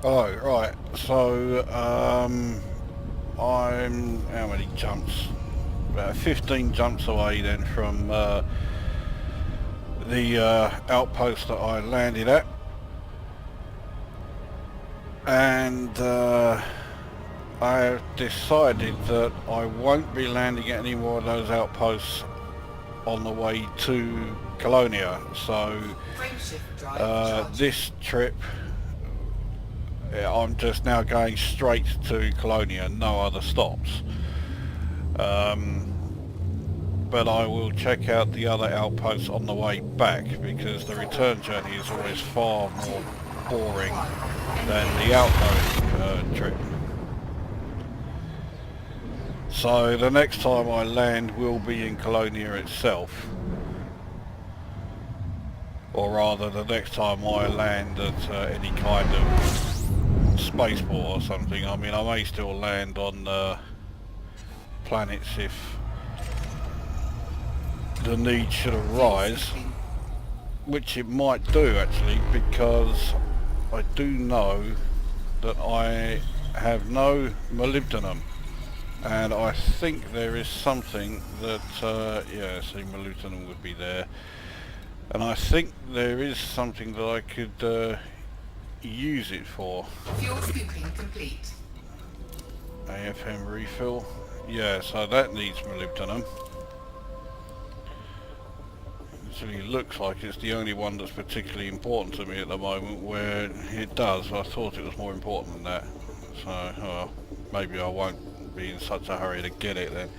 Oh, right. So, I'm how many jumps? About 15 jumps away then from the outpost that I landed at, and I have decided that I won't be landing at any more of those outposts on the way to Colonia. So this trip, I'm just now going straight to Colonia, no other stops. But I will check out the other outposts on the way back, because the return journey is always far more boring than the outgoing trip. So the next time I land will be in Colonia itself, or rather the next time I land at any kind of spaceport or something. I mean, I may still land on planets if the need should arise, which it might do actually, because I do know that I have no molybdenum, and I think there is something that yeah, see, molybdenum would be there, and I think there is something that I could use it for. Fuel scooping complete. AFM refill, yeah, so that needs molybdenum. Actually looks like it's the only one that's particularly important to me at the moment, where it does. I thought it was more important than that, so well, maybe I won't be in such a hurry to get it then.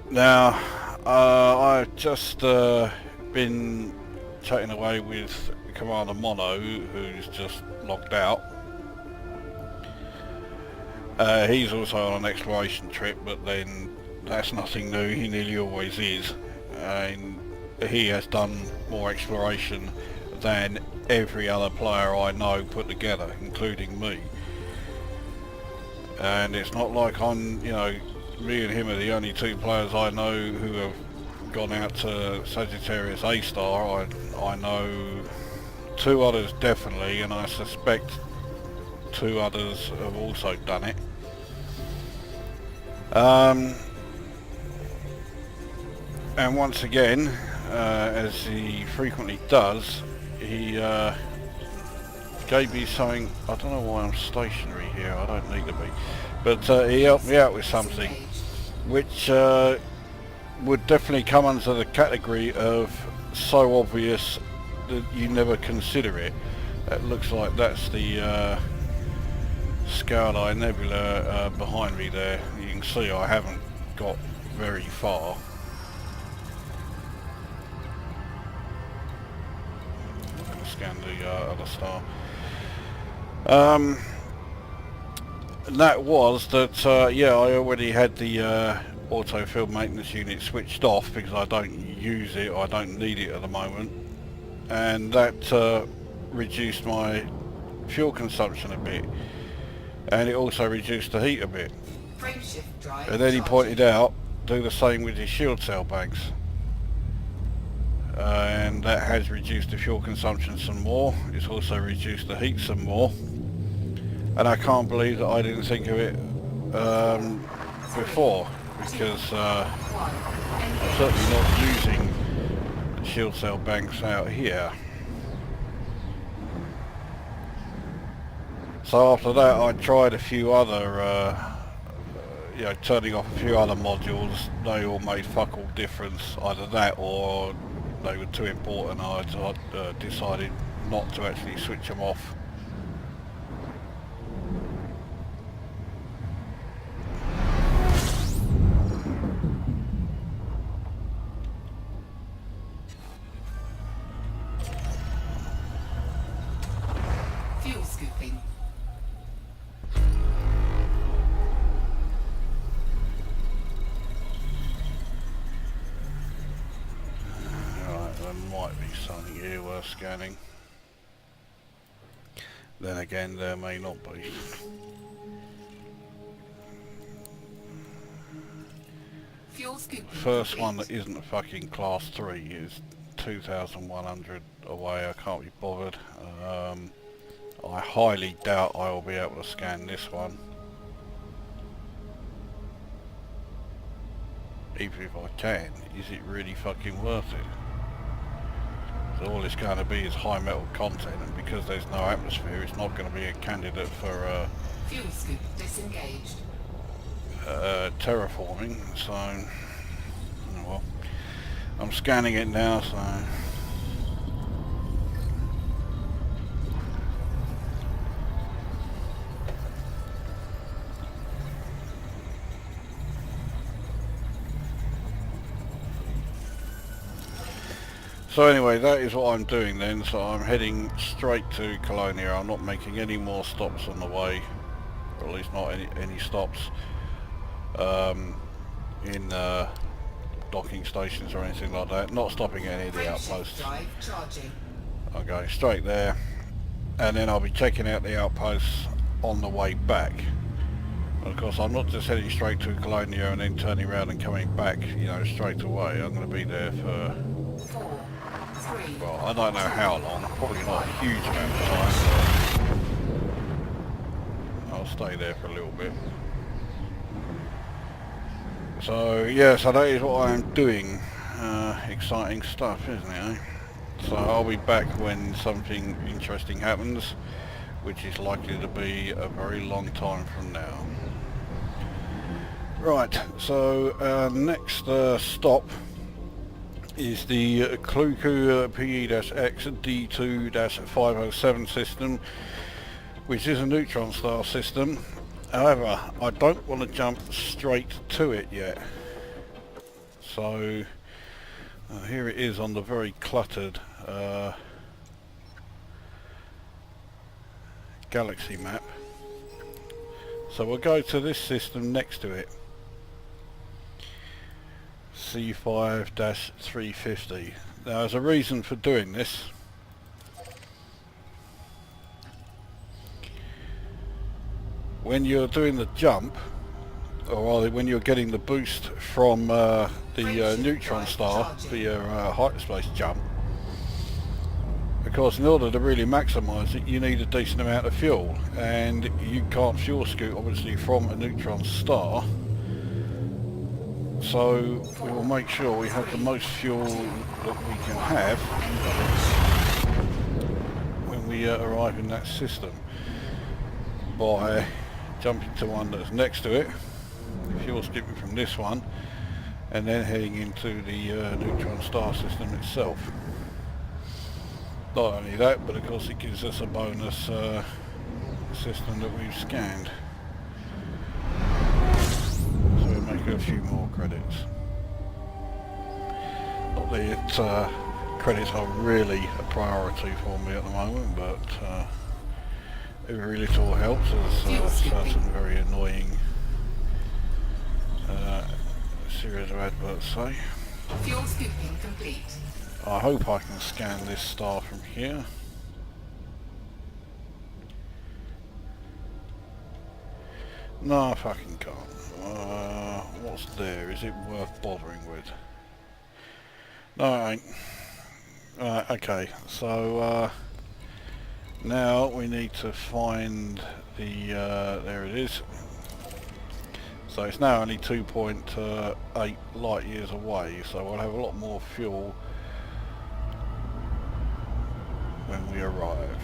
Now I've just been chatting away with Commander Mono, who's just logged out. He's also on an exploration trip, but then that's nothing new, he nearly always is, and he has done more exploration than every other player I know put together, including me. And it's not like I'm, you know, me and him are the only two players I know who have gone out to Sagittarius A-star. I know two others definitely, and I suspect two others have also done it. And once again, as he frequently does, he gave me something. I don't know why I'm stationary here, I don't need to be, but he helped me out with something which would definitely come under the category of so obvious that you never consider it. It looks like that's the Skaudai nebula behind me there. You can see I haven't got very far. I'm going to scan the other star. And that was that, yeah, I already had the auto field maintenance unit switched off because I don't use it, I don't need it at the moment, and that reduced my fuel consumption a bit, and it also reduced the heat a bit. And then he pointed out, do the same with your shield cell banks, and that has reduced the fuel consumption some more. It's also reduced the heat some more, and I can't believe that I didn't think of it before, because I'm certainly not using the shield cell banks out here. So after that I tried a few other, you know, turning off a few other modules. They all made fuck all difference, either that or they were too important. I decided not to actually switch them off. Fuel scooping. Something here worth scanning. Then again, there may not be. Fuel scooping. First one that isn't a fucking class 3 is 2,100 away. I can't be bothered. I highly doubt I will be able to scan this one. Even if I can, is it really fucking worth it? So all it's going to be is high metal content, and because there's no atmosphere, it's not going to be a candidate for Fuel scoop disengaged. terraforming. So, oh well, I'm scanning it now. So. So anyway, that is what I'm doing then. So I'm heading straight to Colonia. I'm not making any more stops on the way, or at least not any stops in docking stations or anything like that. Not stopping at any of the outposts. I'm going straight there, and then I'll be checking out the outposts on the way back. And of course, I'm not just heading straight to Colonia and then turning around and coming back, you know, straight away. I'm going to be there for, well, I don't know how long, probably not a huge amount of time, but I'll stay there for a little bit. So yeah, so that is what I'm doing. Exciting stuff, isn't it, eh? So I'll be back when something interesting happens, which is likely to be a very long time from now. Right, so next stop is the Kluku PE-X D2-507 system, which is a Neutron style system. However, I don't want to jump straight to it yet. So here it is on the very cluttered galaxy map. So we'll go to this system next to it, C5-350. Now there's a reason for doing this. When you're doing the jump, or rather when you're getting the boost from the Neutron star for your hyperspace jump, of course, in order to really maximise it, you need a decent amount of fuel, and you can't fuel scoot obviously from a Neutron star. So we will make sure we have the most fuel that we can have when we arrive in that system by jumping to one that's next to it, fuel skipping from this one, and then heading into the Neutron star system itself. Not only that, but of course it gives us a bonus system that we've scanned. So we'll make a few more credits. Not that credits are really a priority for me at the moment, but every little helps, as certain very annoying series of adverts say. Fuel scooping complete. I hope I can scan this star from here. No, I fucking can't. What's there? Is it worth bothering with? No, it ain't. Right, okay, so now we need to find the, there it is. So it's now only 2.8 light years away, so we'll have a lot more fuel when we arrive.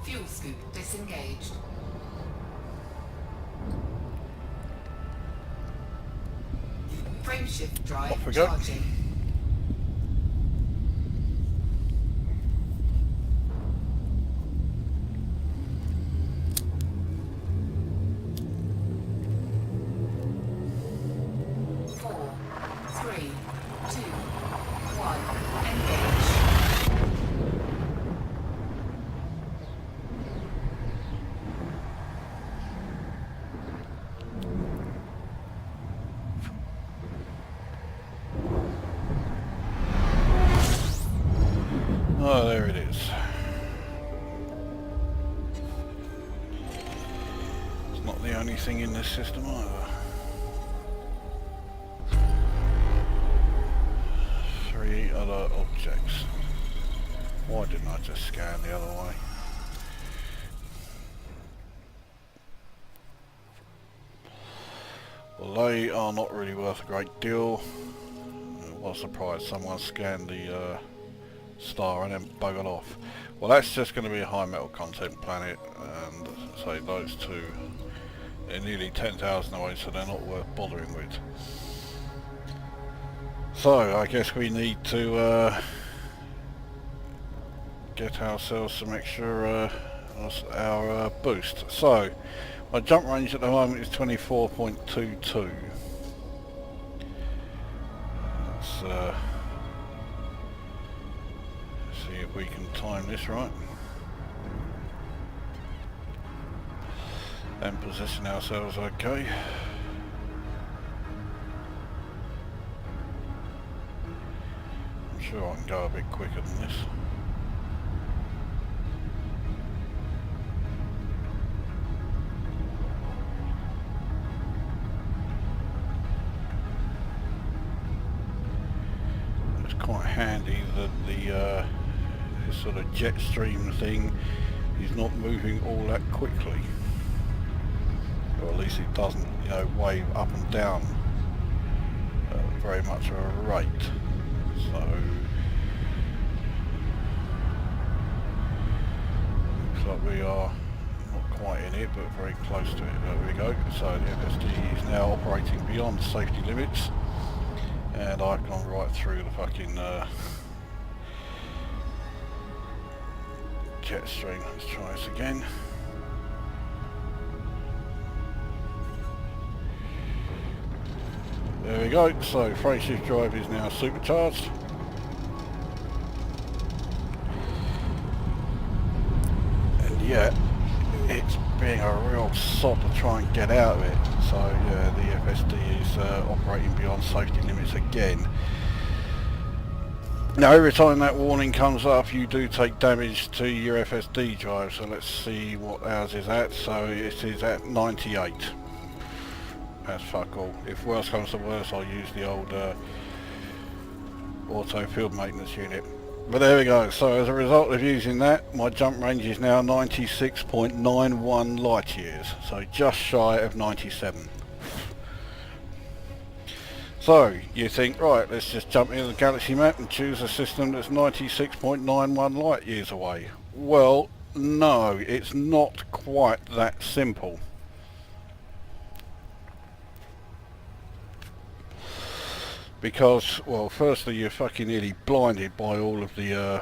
Fuel scoop disengaged. Frameshift drive Off we go. charging. not the only thing in this system either. 3 other objects. Why didn't I just scan the other way? Well, they are not really worth a great deal. I was surprised someone scanned the star and then buggered off. Well, that's just going to be a high metal content planet, and say those two, they're nearly 10,000 away, so they're not worth bothering with. So I guess we need to get ourselves some extra our boost. So my jump range at the moment is 24.22. Let's see if we can time this right and position ourselves okay. I'm sure I can go a bit quicker than this. It's quite handy that the this sort of jet stream thing is not moving all that quickly, or at least it doesn't, you know, wave up and down very much of a rate. So looks like we are not quite in it, but very close to it. There we go. So the FSD is now operating beyond safety limits, and I've gone right through the fucking jet stream. Let's try this again. There we go. So frame shift drive is now supercharged. And yeah, it's being a real sod to try and get out of it. So yeah, the FSD is operating beyond safety limits again. Now every time that warning comes up, you do take damage to your FSD drive. So let's see what ours is at. So it is at 98. That's fuck all. If worse comes to worse, I'll use the old auto field maintenance unit. But there we go. So as a result of using that, my jump range is now 96.91 light years. So just shy of 97. So you think, right, let's just jump into the galaxy map and choose a system that's 96.91 light years away. Well, no, it's not quite that simple. Because, well, firstly you're fucking nearly blinded by all of the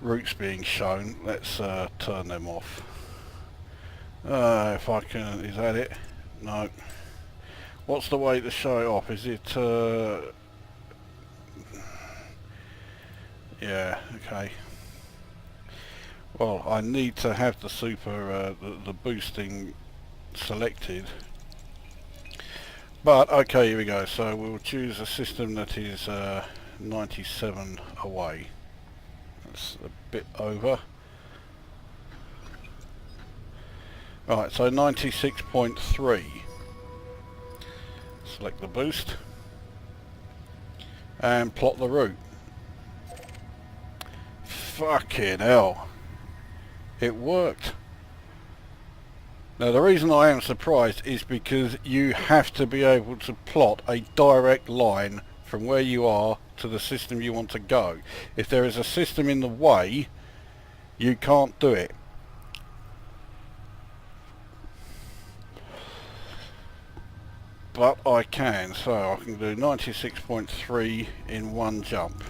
routes being shown. Let's turn them off. If I can, is that it? No. What's the way to show it off? Is it, yeah, okay. Well, I need to have the super, the boosting selected. But okay, here we go. So we'll choose a system that is 97 away. That's a bit over. Right, so 96.3. Select the boost and plot the route. Fucking hell, it worked. Now the reason I am surprised is because you have to be able to plot a direct line from where you are to the system you want to go. If there is a system in the way, you can't do it. But I can, so I can do 96.3 in one jump.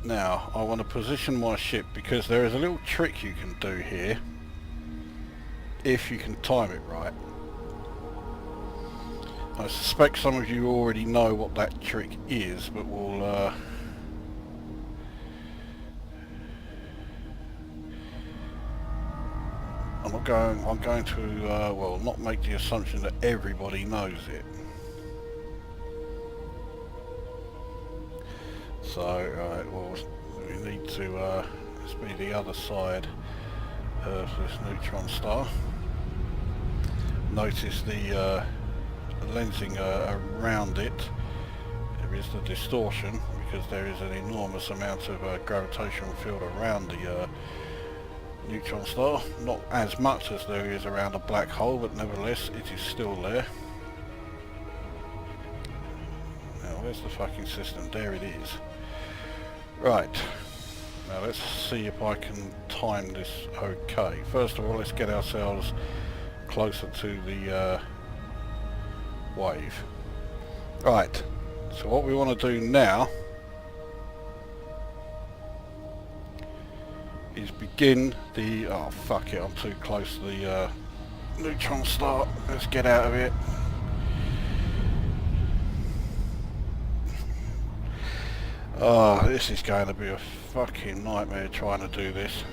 Now I want to position my ship, because there is a little trick you can do here if you can time it right. I suspect some of you already know what that trick is, but we'll I'm going to well, not make the assumption that everybody knows it. So right, well, we need to let's be the other side of this neutron star. Notice the lensing around it. There is the distortion because there is an enormous amount of gravitational field around the neutron star. Not as much as there is around a black hole, but nevertheless it is still there. Now where's the fucking system? There it is. Right. Now let's see if I can time this okay. First of all, let's get ourselves closer to the wave. Right, so what we want to do now is begin the... oh fuck it, I'm too close to the neutron star. Let's get out of it. Oh, this is going to be a fucking nightmare trying to do this.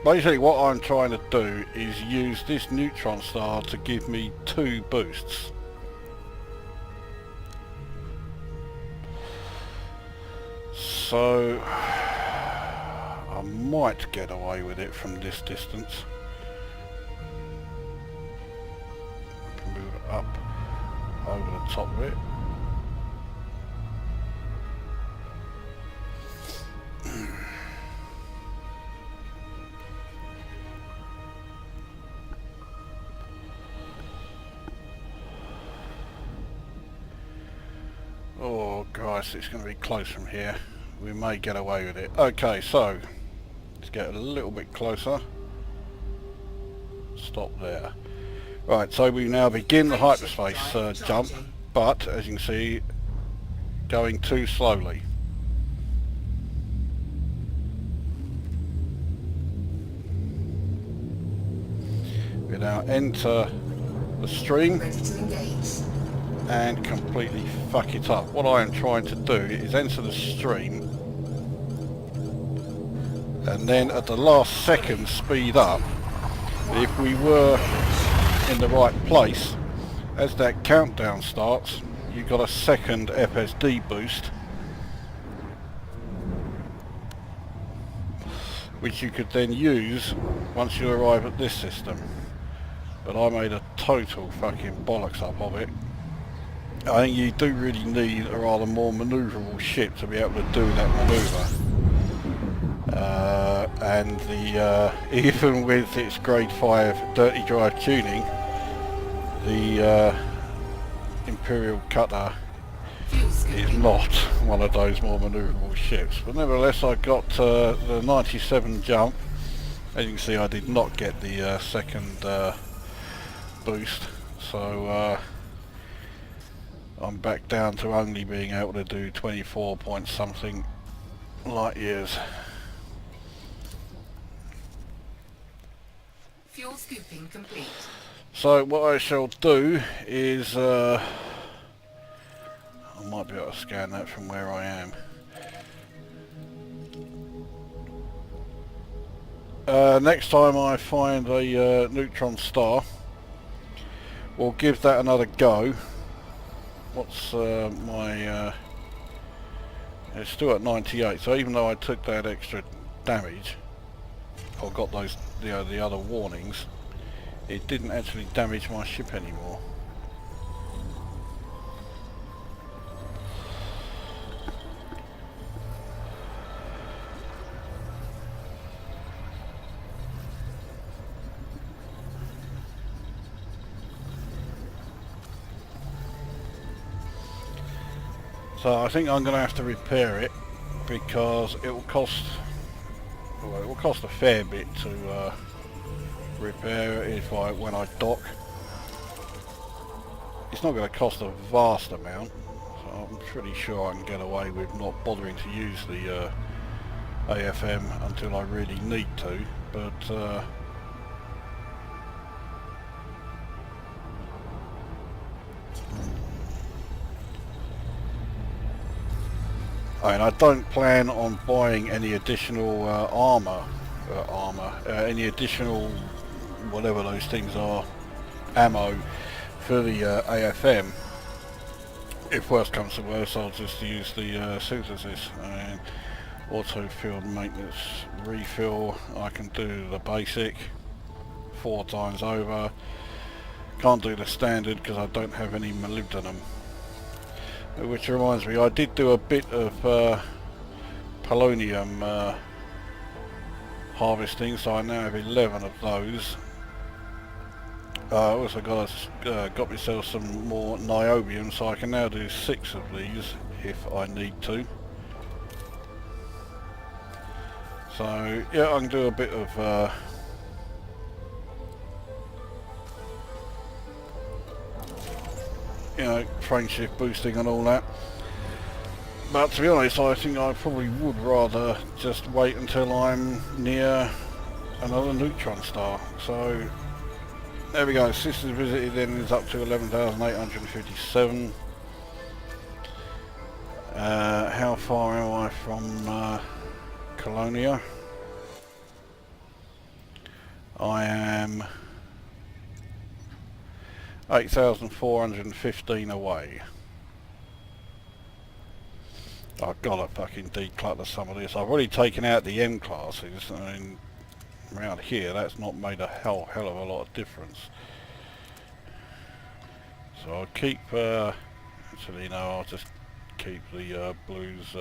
Basically what I'm trying to do is use this neutron star to give me 2 boosts. So I might get away with it from this distance. Move it up over the top of it. Oh Christ, it's going to be close from here. We may get away with it. Okay, so let's get a little bit closer. Stop there. Right, so we now begin the hyperspace jump, but as you can see, going too slowly. We now enter the stream and completely fuck it up. What I am trying to do is enter the stream and then at the last second speed up. If we were in the right place, as that countdown starts, you got a second FSD boost, which you could then use once you arrive at this system. But I made a total fucking bollocks up of it. I think you do really need a rather more manoeuvrable ship to be able to do that manoeuvre. And the even with its grade 5 dirty drive tuning, the Imperial Cutter is not one of those more manoeuvrable ships. But nevertheless, I got the 97 jump. As you can see, I did not get the second boost, so I'm back down to only being able to do 24 point something light years. Fuel scooping complete. So what I shall do is I might be able to scan that from where I am. Next time I find a neutron star, we'll give that another go. What's my... it's still at 98, so even though I took that extra damage, or got those, you know, the other warnings, it didn't actually damage my ship anymore. So I think I'm going to have to repair it because it will cost, well, it will cost a fair bit to repair it when I dock. It's not going to cost a vast amount, so I'm pretty sure I can get away with not bothering to use the AFM until I really need to, but I mean, I don't plan on buying any additional any additional, whatever those things are, ammo for the AFM if worst comes to worst, I'll just use the synthesis and auto field maintenance refill. I can do the basic 4 times over. Can't do the standard because I don't have any molybdenum. Which reminds me, I did do a bit of polonium harvesting, so I now have 11 of those. I also got myself some more niobium, so I can now do 6 of these if I need to. So yeah, I can do a bit of you know, frame shift boosting and all that. But to be honest, I think I probably would rather just wait until I'm near another neutron star. So there we go, systems visited then is up to 11,857. How far am I from Colonia? I am 8,415 away. I've got to fucking declutter some of this. I've already taken out the M classes. I mean, around here that's not made a hell of a lot of difference. So I'll keep, actually no, I'll just keep the blues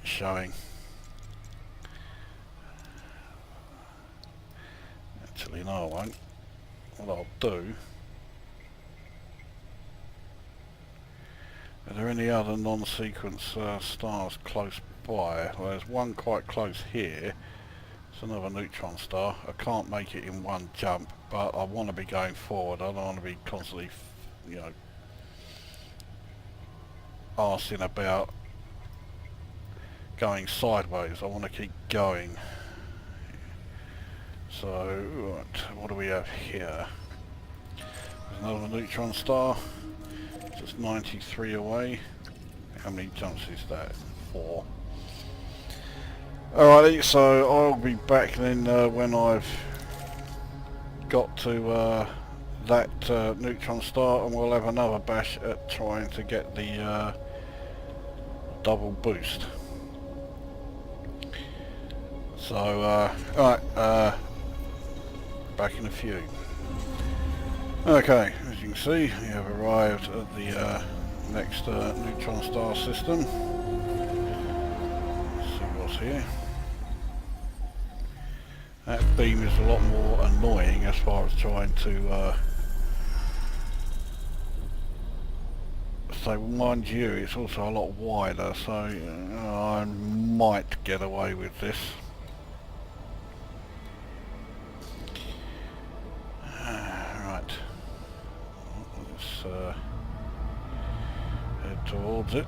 showing. Actually no, I won't. What I'll do, are there any other non-sequence stars close by? Well, there's one quite close here. It's another neutron star. I can't make it in one jump, but I want to be going forward. I don't want to be constantly, you know, arsing about going sideways. I want to keep going. So, right, what do we have here? There's another neutron star, just 93 away. How many jumps is that? 4. Alrighty, so I'll be back then when I've got to that neutron star, and we'll have another bash at trying to get the double boost. So, alright, back in a few. Okay, as you can see, we have arrived at the next neutron star system. Let's see what's here. That beam is a lot more annoying as far as trying to so mind you, it's also a lot wider, so I might get away with this. Head towards it.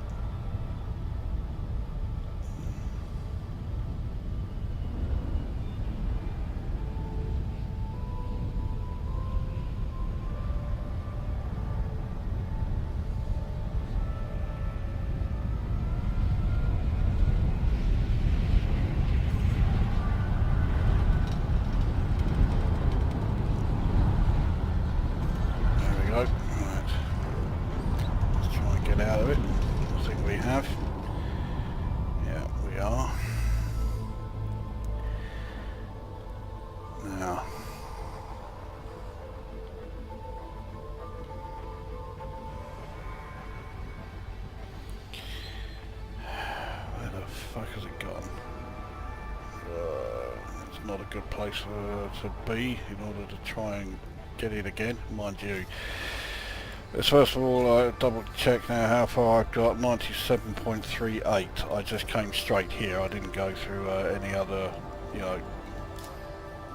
Out of it. I think we have. Yeah, we are. Now, where the fuck has it gone? It's not a good place to be in order to try and get it again, mind you. Let's first of all double check now how far I've got. 97.38. I just came straight here. I didn't go through any other, you know,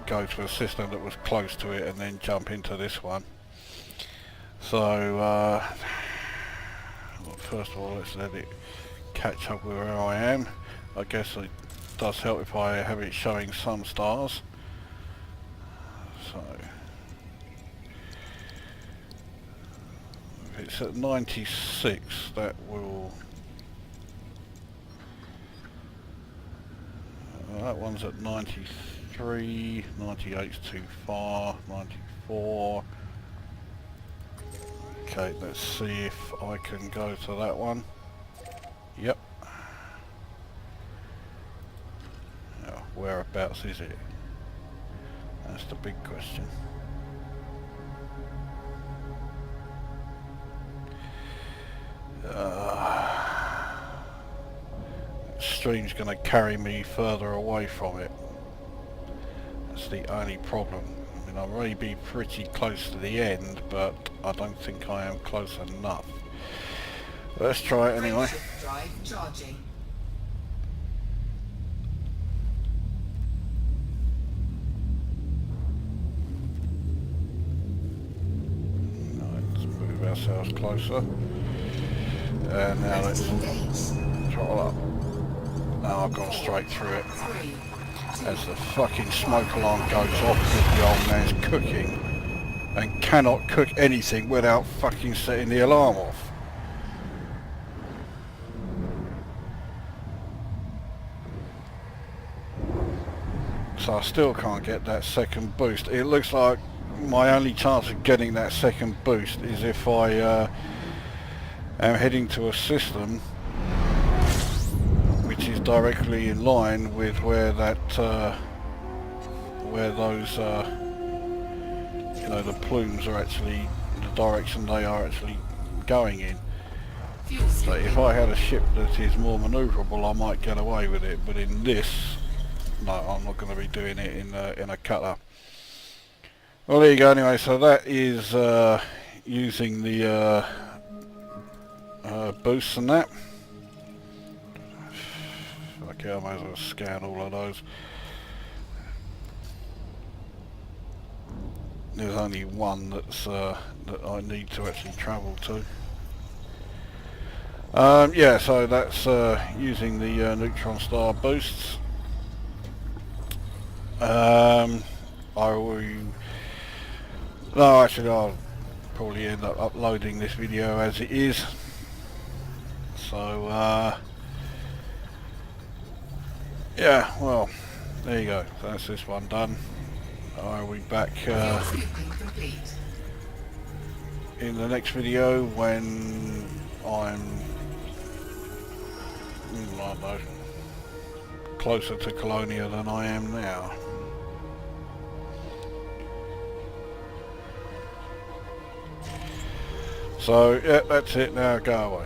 go to a system that was close to it and then jump into this one. So first of all, let's let it catch up with where I am. I guess it does help if I have it showing some stars. So it's at 96, that will... that one's at 93, 98's too far, 94... Okay, let's see if I can go to that one. Yep. Now, whereabouts is it? That's the big question. Stream's going to carry me further away from it. That's the only problem. I mean, I may be pretty close to the end, but I don't think I am close enough. Let's try it anyway. Drive charging. Let's move ourselves closer. And now let's throttle up. Now I've gone straight through it. As the fucking smoke alarm goes off because the old man's cooking and cannot cook anything without fucking setting the alarm off. So I still can't get that second boost. It looks like my only chance of getting that second boost is if I am heading to a system which is directly in line with where that where those you know, the plumes are actually the direction they are actually going in. So if I had a ship that is more manoeuvrable, I might get away with it, but in this, no, I'm not going to be doing it in a cutter. Well, there you go. Anyway, so that is using the boosts and that. Okay, I might as well scan all of those. There's only one that's that I need to actually travel to. Yeah, so that's using the Neutron star boosts. I will. No, actually, I'll probably end up uploading this video as it is. So, yeah, well, there you go. That's this one done. I'll be back in the next video when I'm, I don't know, closer to Colonia than I am now. So, yeah, that's it now. Go away.